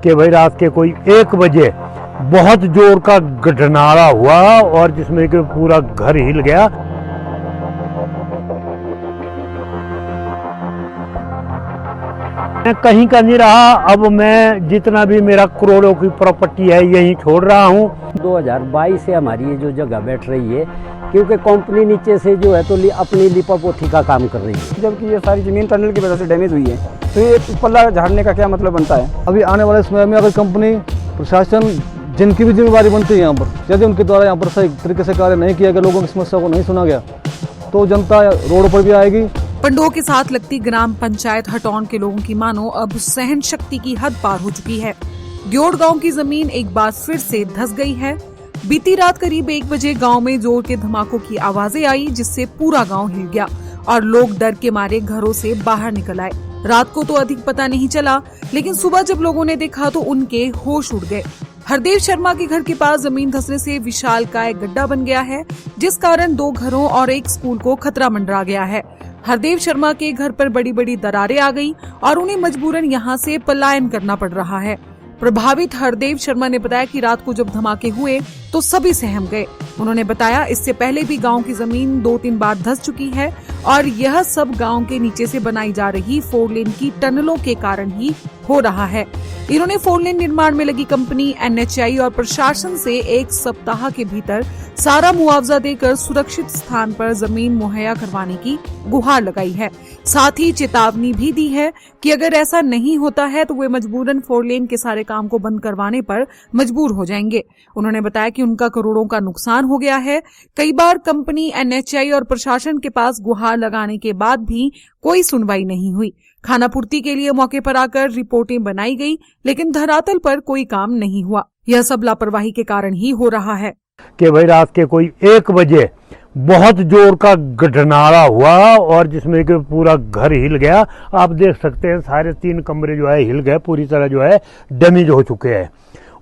कि भाई रात के कोई 1 बजे बहुत जोर का गडनारा हुआ और जिसमें कि पूरा घर हिल गया। मैं कहीं का नहीं रहा, अब मैं जितना भी मेरा करोड़ों की प्रॉपर्टी है यहीं छोड़ रहा हूँ। 2022 से हमारी ये जो जगह बैठ रही है, क्योंकि कंपनी नीचे से जो है तो अपनी लिपापोती का काम कर रही है, जबकि ये सारी जमीन टनल की वजह से डैमेज हुई है, तो ये पल्ला झाड़ने का क्या मतलब बनता है। अभी आने वाले समय में अगर कंपनी प्रशासन जिनकी भी जिम्मेदारी बनती है यहाँ पर, यदि उनके द्वारा यहाँ पर सही तरीके से कार्य नहीं किया गया, लोगों की समस्या को नहीं सुना गया, तो जनता रोड पर भी आएगी। पंडोह के साथ लगती ग्राम पंचायत हटौन के लोगों की मानो अब सहन शक्ति की हद पार हो चुकी है। ग्योड़ गांव की जमीन एक बार फिर से धंस गई है। बीती रात करीब 1 बजे गांव में जोर के धमाकों की आवाजें आई, जिससे पूरा गांव हिल गया और लोग डर के मारे घरों से बाहर निकल आए। रात को तो अधिक पता नहीं चला, लेकिन सुबह जब लोगों ने देखा तो उनके होश उड़ गए। हरदेव शर्मा के घर के पास जमीन धंसने से विशालकाय गड्ढा बन गया है, जिस कारण 2 घरों और एक स्कूल को खतरा मंडरा गया है। हरदेव शर्मा के घर पर बड़ी बड़ी दरारें आ गई और उन्हें मजबूरन यहां से पलायन करना पड़ रहा है। प्रभावित हरदेव शर्मा ने बताया कि रात को जब धमाके हुए तो सभी सहम गए। उन्होंने बताया इससे पहले भी गांव की जमीन 2-3 बार धंस चुकी है और यह सब गांव के नीचे से बनाई जा रही 4 लेन की टनलों के कारण ही हो रहा है। इन्होंने 4 लेन निर्माण में लगी कंपनी NHI और प्रशासन से 1 सप्ताह के भीतर सारा मुआवजा देकर सुरक्षित स्थान पर जमीन मुहैया करवाने की गुहार लगाई है। साथ ही चेतावनी भी दी है कि अगर ऐसा नहीं होता है तो वे मजबूरन 4 लेन के सारे काम को बंद करवाने पर मजबूर हो जाएंगे। उन्होंने बताया कि उनका करोड़ों का नुकसान हो गया है। कई बार कंपनी NHI और प्रशासन के पास गुहार लगाने के बाद भी कोई सुनवाई नहीं हुई। खानापूर्ति के लिए मौके पर आकर रिपोर्टें बनाई गई, लेकिन धरातल पर कोई काम नहीं हुआ। यह सब लापरवाही के कारण ही हो रहा है कि भाई रात के कोई 1 बजे बहुत जोर का गडनारा हुआ और जिसमें कि पूरा घर हिल गया। आप देख सकते हैं सारे 3 कमरे जो है हिल गए, पूरी तरह जो है डैमेज हो चुके हैं।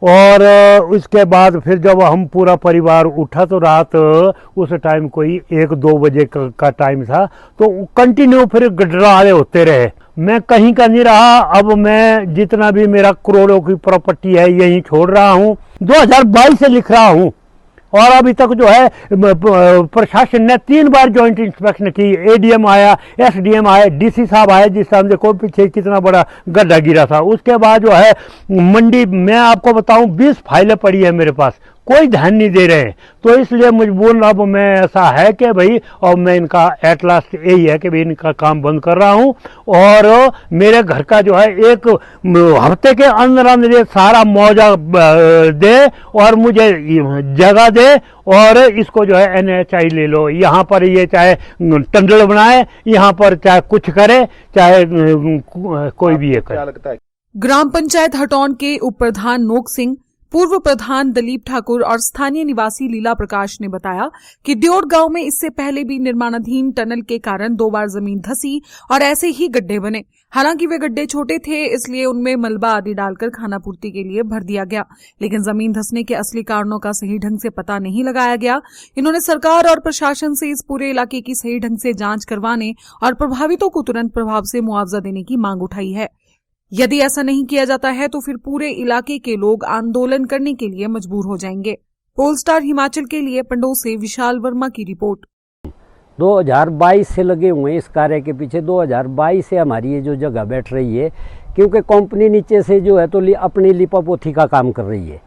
और उसके बाद फिर जब हम पूरा परिवार उठा तो रात उस टाइम कोई 1-2 बजे का टाइम था, तो कंटिन्यू फिर गडरारे होते रहे। मैं कहीं का नहीं रहा, अब मैं जितना भी मेरा करोड़ों की प्रॉपर्टी है यहीं छोड़ रहा हूँ। 2022 से लिख रहा हूँ और अभी तक जो है प्रशासन ने 3 बार ज्वाइंट इंस्पेक्शन की। ADM आया, SDM आया, DC साहब आए, जिस टाइम देखो पीछे कितना बड़ा गड्ढा गिरा था। उसके बाद जो है मंडी में आपको बताऊं 20 फाइलें पड़ी है मेरे पास, कोई ध्यान नहीं दे रहे हैं। तो इसलिए मजबूर अब मैं ऐसा है कि भाई और मैं इनका एट लास्ट यही है कि भाई इनका काम बंद कर रहा हूं और मेरे घर का जो है 1 हफ्ते के अंदर अंदर ये सारा मुआवजा दे और मुझे जगह दे और इसको जो है NHI ले लो। यहाँ पर ये चाहे टंडल बनाए, यहाँ पर चाहे कुछ करे, चाहे कोई भी ये करे। ग्राम पंचायत हटौन के उप प्रधान नोक सिंह, पूर्व प्रधान दलीप ठाकुर और स्थानीय निवासी लीला प्रकाश ने बताया कि द्योड़ गांव में इससे पहले भी निर्माणाधीन टनल के कारण 2 बार जमीन धसी और ऐसे ही गड्ढे बने। हालांकि वे गड्ढे छोटे थे, इसलिए उनमें मलबा आदि डालकर खानापूर्ति के लिए भर दिया गया, लेकिन जमीन धसने के असली कारणों का सही ढंग से पता नहीं लगाया गया। इन्होंने सरकार और प्रशासन से इस पूरे इलाके की सही ढंग से जांच करवाने और प्रभावितों को तुरंत प्रभाव से मुआवजा देने की मांग उठाई है। यदि ऐसा नहीं किया जाता है तो फिर पूरे इलाके के लोग आंदोलन करने के लिए मजबूर हो जाएंगे। पोलस्टार हिमाचल के लिए पंडोह से विशाल वर्मा की रिपोर्ट। 2022 से लगे हुए इस कार्य के पीछे। 2022 से हमारी ये जो जगह बैठ रही है, क्योंकि कंपनी नीचे से जो है तो अपनी लिपापोती का काम कर रही है।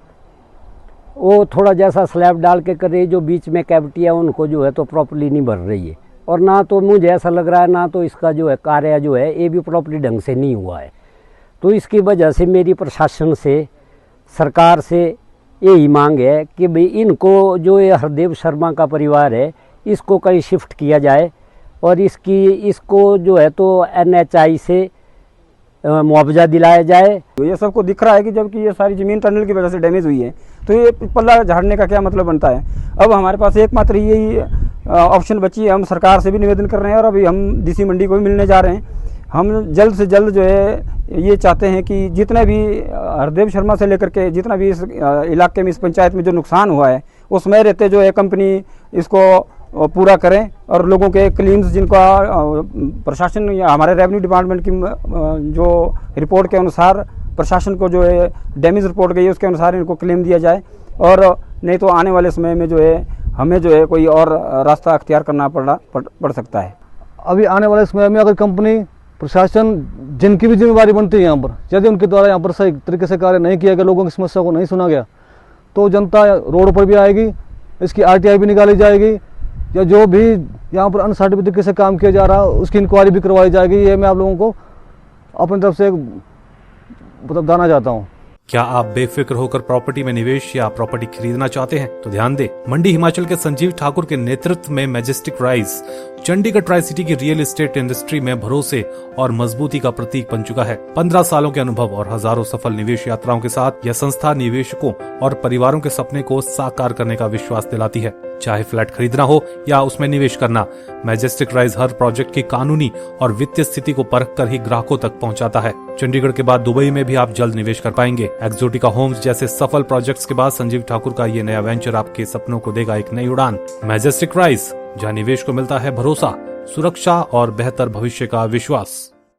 वो थोड़ा जैसा स्लैब डाल के कर रही है, जो बीच में कैविटी है उनको जो है तो प्रॉपर्ली नहीं भर रही है। और ना तो मुझे ऐसा लग रहा है ना तो इसका जो है कार्य जो है ये भी प्रॉपर्ली ढंग से नहीं हुआ है। तो इसकी वजह से मेरी प्रशासन से, सरकार से यही मांग है कि भाई इनको जो ये हरदेव शर्मा का परिवार है इसको कहीं शिफ्ट किया जाए और इसको जो है तो NHI से मुआवजा दिलाया जाए। ये सबको दिख रहा है कि जबकि ये सारी जमीन टनल की वजह से डैमेज हुई है, तो ये पल्ला झाड़ने का क्या मतलब बनता है। अब हमारे पास एकमात्र यही ऑप्शन बची है। हम सरकार से भी निवेदन कर रहे हैं और अभी हम DC मंडी को भी मिलने जा रहे हैं। हम जल्द से जल्द जो है ये चाहते हैं कि जितने भी हरदेव शर्मा से लेकर के जितना भी इस इलाके में, इस पंचायत में जो नुकसान हुआ है, उसमें रहते जो है कंपनी इसको पूरा करें और लोगों के क्लेम्स जिनका प्रशासन या हमारे रेवेन्यू डिपार्टमेंट की जो रिपोर्ट के अनुसार प्रशासन को जो है डैमेज रिपोर्ट गई है उसके अनुसार इनको क्लेम दिया जाए, और नहीं तो आने वाले समय में जो है हमें जो है कोई और रास्ता अख्तियार करना पड़ सकता है। अभी आने वाले समय में अगर कंपनी प्रशासन जिनकी भी जिम्मेदारी बनती है यहाँ पर, यदि उनके द्वारा यहाँ पर सही तरीके से कार्य नहीं किया गया, लोगों की समस्या को नहीं सुना गया, तो जनता रोड पर भी आएगी, इसकी RTI भी निकाली जाएगी, या जो भी यहाँ पर अनसर्टिफिकेट तरीके से काम किया जा रहा है उसकी इंक्वायरी भी करवाई जाएगी। ये मैं आप लोगों को अपनी तरफ से बताना चाहता हूँ। क्या आप बेफिक्र होकर प्रॉपर्टी में निवेश या प्रॉपर्टी खरीदना चाहते हैं? तो ध्यान दें, मंडी हिमाचल के संजीव ठाकुर के नेतृत्व में majestic rise Chandigarh tri city की रियल एस्टेट इंडस्ट्री में भरोसे और मजबूती का प्रतीक बन चुका है। 15 सालों के अनुभव और हजारों सफल निवेश यात्राओं के साथ यह संस्था निवेशकों और परिवारों के सपने को साकार करने का विश्वास दिलाती है। चाहे फ्लैट खरीदना हो या उसमें निवेश करना, मैजेस्टिक राइज हर प्रोजेक्ट की कानूनी और वित्तीय स्थिति को परख कर ही ग्राहकों तक पहुंचाता है। चंडीगढ़ के बाद दुबई में भी आप जल्द निवेश कर पाएंगे। एक्सोटिका होम्स जैसे सफल प्रोजेक्ट्स के बाद संजीव ठाकुर का ये नया वेंचर आपके सपनों को देगा एक नई उड़ान। मैजेस्टिक राइज, जहां निवेश को मिलता है भरोसा, सुरक्षा और बेहतर भविष्य का विश्वास।